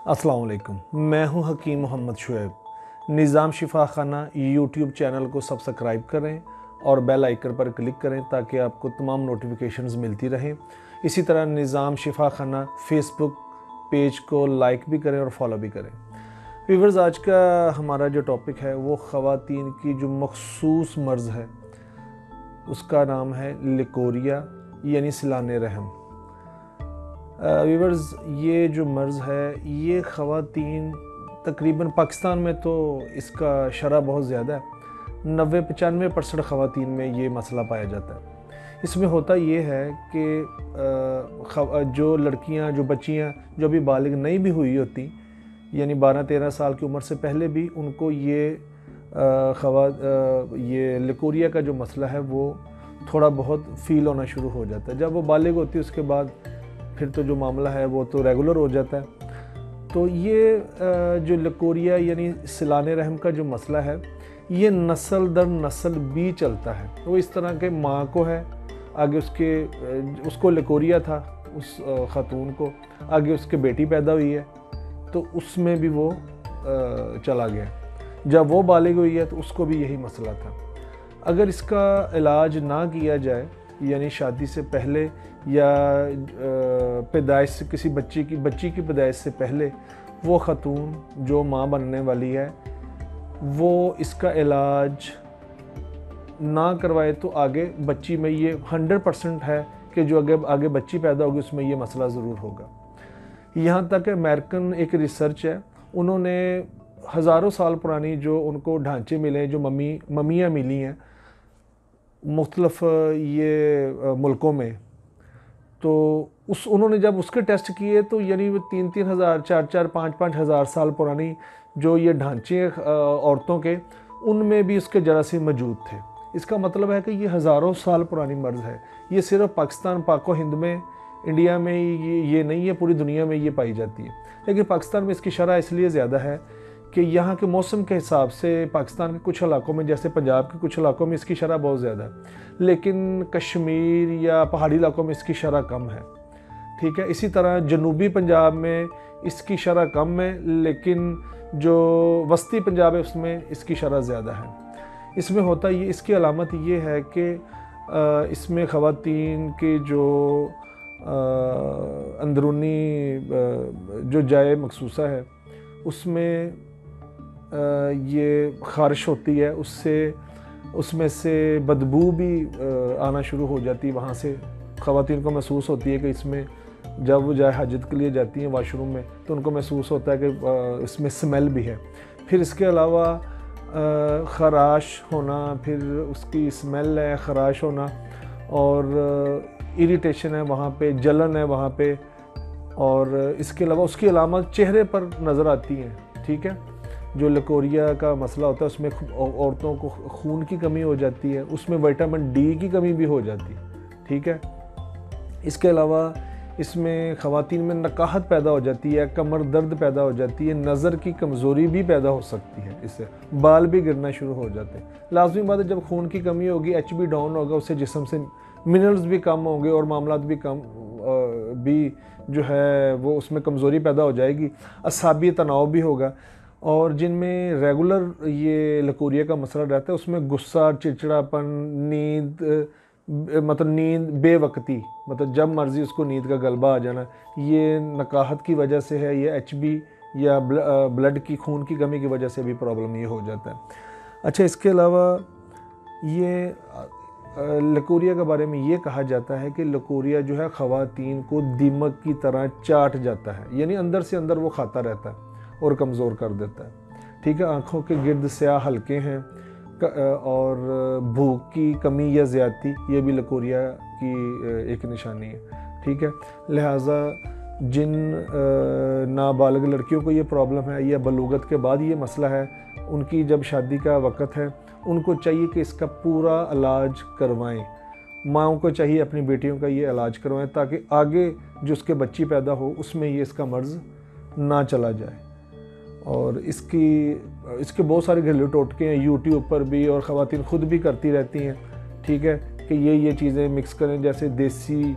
अस्सलाम वालेकुम। मैं हूं हकीम मोहम्मद शुएब। निज़ाम शिफा खाना यूट्यूब चैनल को सब्सक्राइब करें और बेल आइकन पर क्लिक करें ताकि आपको तमाम नोटिफिकेशंस मिलती रहें। इसी तरह निज़ाम शिफा खाना फेसबुक पेज को लाइक भी करें और फॉलो भी करें। व्यूअर्स, आज का हमारा जो टॉपिक है वो ख़वातीन की जो मखसूस मर्ज़ है उसका नाम है लिकोरिया यानी सिलाने रहम। व्यूअर्स, ये जो मर्ज़ है ये ख़वातीन तकरीबन पाकिस्तान में तो इसका शरह बहुत ज़्यादा है, 90-95% ख़वातीन में ये मसला पाया जाता है। इसमें होता ये है कि जो लड़कियां, जो बच्चियां जो अभी बालिग नहीं भी हुई होती, यानी 12-13 साल की उम्र से पहले भी उनको ये लिकोरिया का जो मसला है वो थोड़ा बहुत फ़ील होना शुरू हो जाता है। जब वो बालिग होती है उसके बाद फिर तो जो मामला है वो तो रेगुलर हो जाता है। तो ये जो लिकोरिया यानी सिलाने रहम का जो मसला है ये नस्ल दर नस्ल भी चलता है। वो इस तरह के माँ को है, आगे उसको लिकोरिया था, उस ख़ातून को, आगे उसके बेटी पैदा हुई है तो उसमें भी वो चला गया। जब वो बालिग हुई है तो उसको भी यही मसला था। अगर इसका इलाज ना किया जाए, यानी शादी से पहले या पैदाइश से किसी बच्ची की पैदाइश से पहले वो ख़ातून जो माँ बनने वाली है वो इसका इलाज ना करवाए तो आगे बच्ची में ये 100% है कि जो आगे बच्ची पैदा होगी उसमें ये मसला ज़रूर होगा। यहाँ तक अमेरिकन एक रिसर्च है, उन्होंने हज़ारों साल पुरानी जो उनको ढांचे मिले, जो मम्मियाँ मिली हैं मुख्तलिफ ये मुल्कों में, तो उन्होंने जब उसके टेस्ट किए तो यानी वो 3-3 हज़ार, 4-4, 5-5 हज़ार साल पुरानी जो ये ढांचे औरतों के, उनमें भी उसके जरासीम मौजूद थे। इसका मतलब है कि ये हज़ारों साल पुरानी मर्ज़ है। ये सिर्फ पाकिस्तान, पाको हिंद में, इंडिया में ये नहीं है, पूरी दुनिया में ये पाई जाती है। लेकिन पाकिस्तान में इसकी शरह इसलिए ज़्यादा है कि यहाँ के मौसम के हिसाब से पाकिस्तान के कुछ इलाकों में, जैसे पंजाब के कुछ इलाकों में इसकी शरह बहुत ज़्यादा है, लेकिन कश्मीर या पहाड़ी इलाकों में इसकी शरह कम है। ठीक है। इसी तरह जनूबी पंजाब में इसकी शरह कम है, लेकिन जो वस्ती पंजाब है उसमें इसकी शरह ज़्यादा है। इसमें होता ये, इसकी अलामत ये है कि इसमें ख़वातीन के जो अंदरूनी जो जाए मखसूसा है उसमें ये ख़ारिश होती है, उसमें से बदबू भी आना शुरू हो जाती है। वहाँ से ख़वातीन को महसूस होती है कि इसमें, जब वो जाए हाजत के लिए जाती हैं वॉशरूम में, तो उनको महसूस होता है कि इसमें स्मेल भी है। फिर इसके अलावा ख़राश होना, फिर उसकी स्मेल है, ख़राश होना, और इरिटेशन है वहाँ पे, जलन है वहाँ पे, और इसके अलावा उसकी अलामत चेहरे पर नज़र आती हैं। ठीक है। जो लिकोरिया का मसला होता है उसमें औरतों को खून की कमी हो जाती है, उसमें विटामिन डी की कमी भी हो जाती है। ठीक है। इसके अलावा इसमें ख़वातीन में नकाहत पैदा हो जाती है, कमर दर्द पैदा हो जाती है, नज़र की कमज़ोरी भी पैदा हो सकती है, इससे बाल भी गिरना शुरू हो जाते हैं। लाजमी बात है, जब खून की कमी होगी, HB डाउन होगा, उससे जिस्म से मिनरल्स भी कम होंगे और मामलात भी कम भी जो है वो उसमें कमज़ोरी पैदा हो जाएगी, असाबी तनाव भी होगा। और जिनमें रेगुलर ये लिकोरिया का मसला रहता है उसमें गुस्सा, चिड़चिड़ापन, नींद बेवक्ती, मतलब जब मर्ज़ी उसको नींद का गलबा आ जाना, ये नकाहत की वजह से है, ये HB या ब्लड की, खून की कमी की वजह से भी प्रॉब्लम ये हो जाता है। अच्छा, इसके अलावा ये लिकोरिया के बारे में ये कहा जाता है कि लिकोरिया जो है ख़वातीन को दीमक की तरह चाट जाता है, यानी अंदर से अंदर वो खाता रहता है और कमज़ोर कर देता है। ठीक है। आँखों के गिर्द स्याह हल्के हैं, और भूख की कमी या ज़्यादती, ये भी लिकोरिया की एक निशानी है। ठीक है। लिहाजा जिन नाबालिग लड़कियों को ये प्रॉब्लम है या बलूगत के बाद ये मसला है, उनकी जब शादी का वक़्त है, उनको चाहिए कि इसका पूरा इलाज करवाएं। माँओं को चाहिए अपनी बेटियों का ये इलाज करवाएं ताकि आगे जो उसके बच्ची पैदा हो उसमें ये इसका मर्ज़ ना चला जाए। और इसके बहुत सारे घरेलू टोटके हैं यूट्यूब पर भी, और ख़वातीन ख़ुद भी करती रहती हैं। ठीक है। कि ये चीज़ें मिक्स करें, जैसे देसी